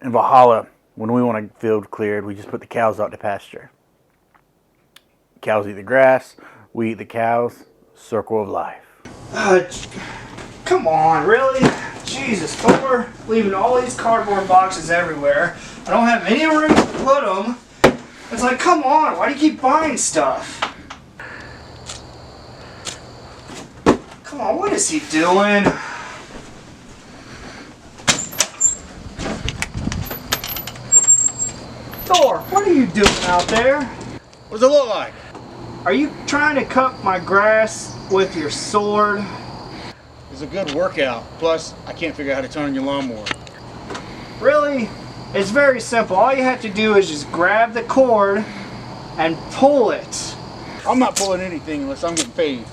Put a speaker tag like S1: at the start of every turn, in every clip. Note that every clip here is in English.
S1: in Valhalla, when we want a field cleared, we just put the cows out to pasture. Cows eat the grass, we eat the cows. Circle of life.
S2: Come on, really? Jesus, Thor, leaving all these cardboard boxes everywhere. I don't have any room to put them. It's like, come on, why do you keep buying stuff? Come on, what is he doing? Thor, what are you doing out there?
S3: What does it look like?
S2: Are you trying to cut my grass with your sword?
S3: It's a good workout. Plus, I can't figure out how to turn on your lawnmower.
S2: Really? It's very simple. All you have to do is just grab the cord and pull it.
S3: I'm not pulling anything unless I'm getting paid.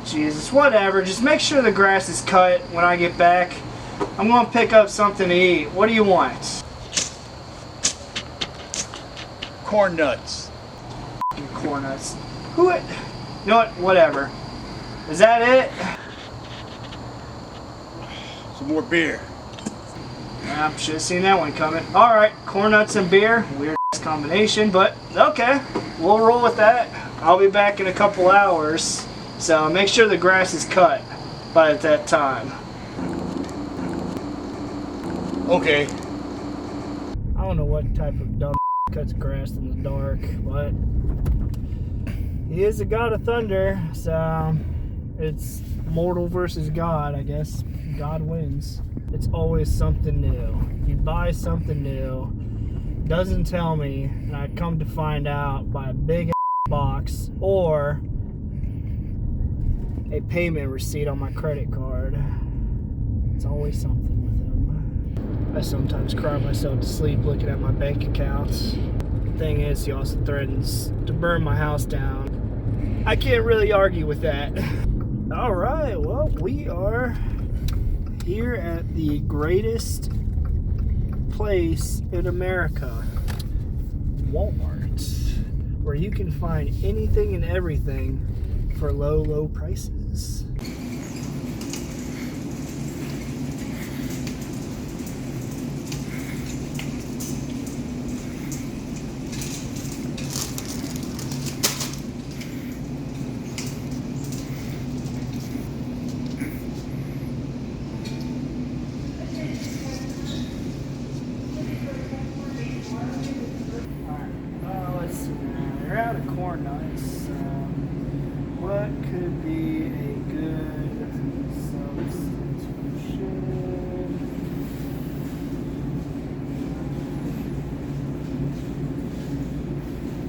S2: Jesus, whatever. Just make sure the grass is cut when I get back. I'm going to pick up something to eat. What do you want?
S3: Corn nuts.
S2: Corn nuts. Who it? You know what? Whatever. Is that it?
S3: Some more beer.
S2: I should have seen that one coming. Alright, corn nuts and beer. Weird combination, but okay. We'll roll with that. I'll be back in a couple hours. So make sure the grass is cut by that time.
S3: Okay.
S2: I don't know what type of dumb cuts grass in the dark, but he is a god of thunder, so it's mortal versus God, I guess. God wins. It's always something new. You buy something new, doesn't tell me, and I come to find out by a big box or a payment receipt on my credit card. It's always something with him. I sometimes cry myself to sleep looking at my bank accounts. The thing is, he also threatens to burn my house down. I can't really argue with that. Alright, well, we are here at the greatest place in America, Walmart, where you can find anything and everything for low, low prices. Corn nuts. What could be a good substitution?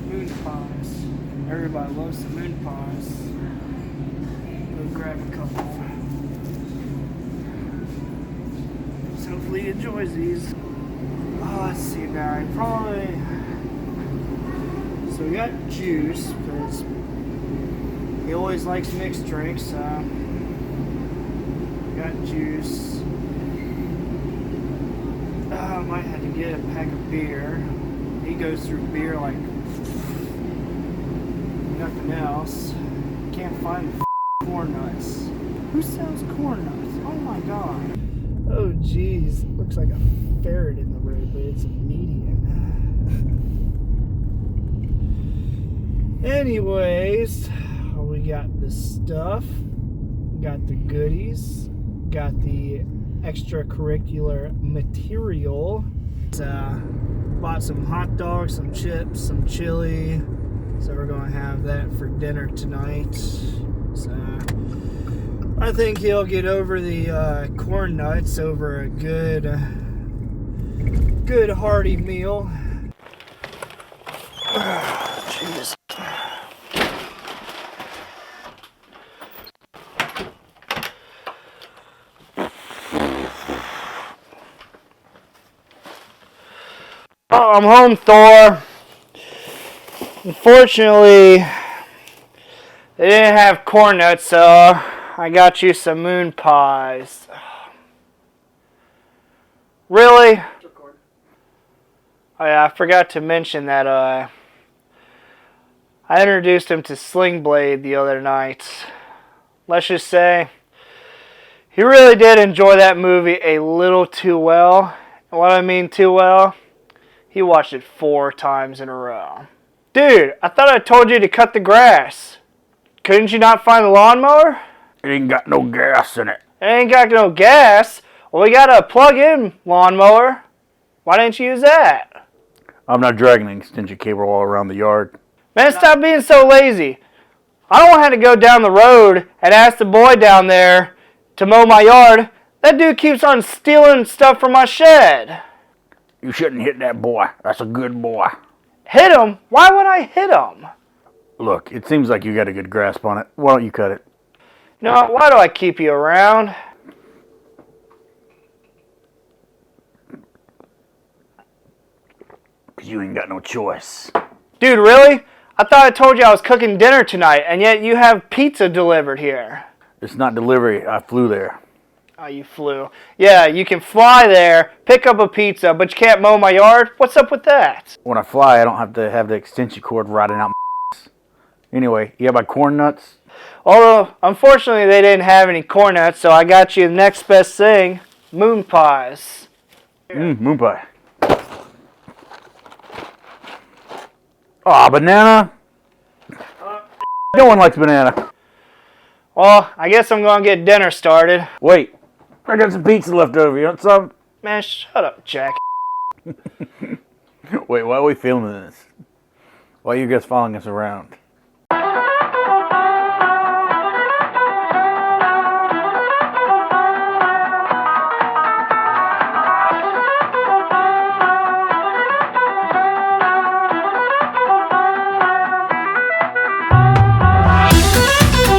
S2: Moon pies. Everybody loves some moon pies. Go grab a couple. So hopefully he enjoys these. Oh, let's see now. I probably. So we got juice, because he always likes mixed drinks, so we got juice. I might have to get a pack of beer. He goes through beer like nothing else. Can't find corn nuts. Who sells corn nuts? Oh my god. Oh geez, looks like a ferret in the road, but it's a median. Anyways, we got the stuff, got the goodies, got the extracurricular material. Bought some hot dogs, some chips, some chili. So we're going to have that for dinner tonight. So I think he'll get over the corn nuts over a good hearty meal. Jeez. Oh, I'm home, Thor. Unfortunately, they didn't have corn nuts, so I got you some moon pies. Really? Oh yeah, I forgot to mention that I introduced him to Sling Blade the other night. Let's just say he really did enjoy that movie a little too well, What I mean too well, he watched it 4 times in a row. Dude, I thought I told you to cut the grass. Couldn't you not find the lawnmower?
S1: It ain't got no gas in it.
S2: It ain't got no gas. Well, we got a plug-in lawnmower. Why didn't you use that?
S1: I'm not dragging an extension cable all around the yard.
S2: Man, stop being so lazy. I don't want to have to go down the road and ask the boy down there to mow my yard. That dude keeps on stealing stuff from my shed.
S1: You shouldn't hit that boy. That's a good boy.
S2: Hit him? Why would I hit him?
S1: Look, it seems like you got a good grasp on it. Why don't you cut it?
S2: You know what? Why do I keep you around?
S1: Because you ain't got no choice.
S2: Dude, really? I thought I told you I was cooking dinner tonight, and yet you have pizza delivered here.
S1: It's not delivery. I flew there.
S2: Oh, you flew. Yeah, you can fly there, pick up a pizza, but you can't mow my yard? What's up with that?
S1: When I fly, I don't have to have the extension cord riding out my ass. Anyway, you have my corn nuts?
S2: Although, unfortunately, they didn't have any corn nuts, so I got you the next best thing, moon pies.
S1: Moon pie. Aw, banana? No one likes banana.
S2: Well, I guess I'm going to get dinner started.
S1: Wait, I got some pizza left over. You want some?
S2: Man, shut up, Jack.
S1: Wait, why are we filming this? Why are you guys following us around?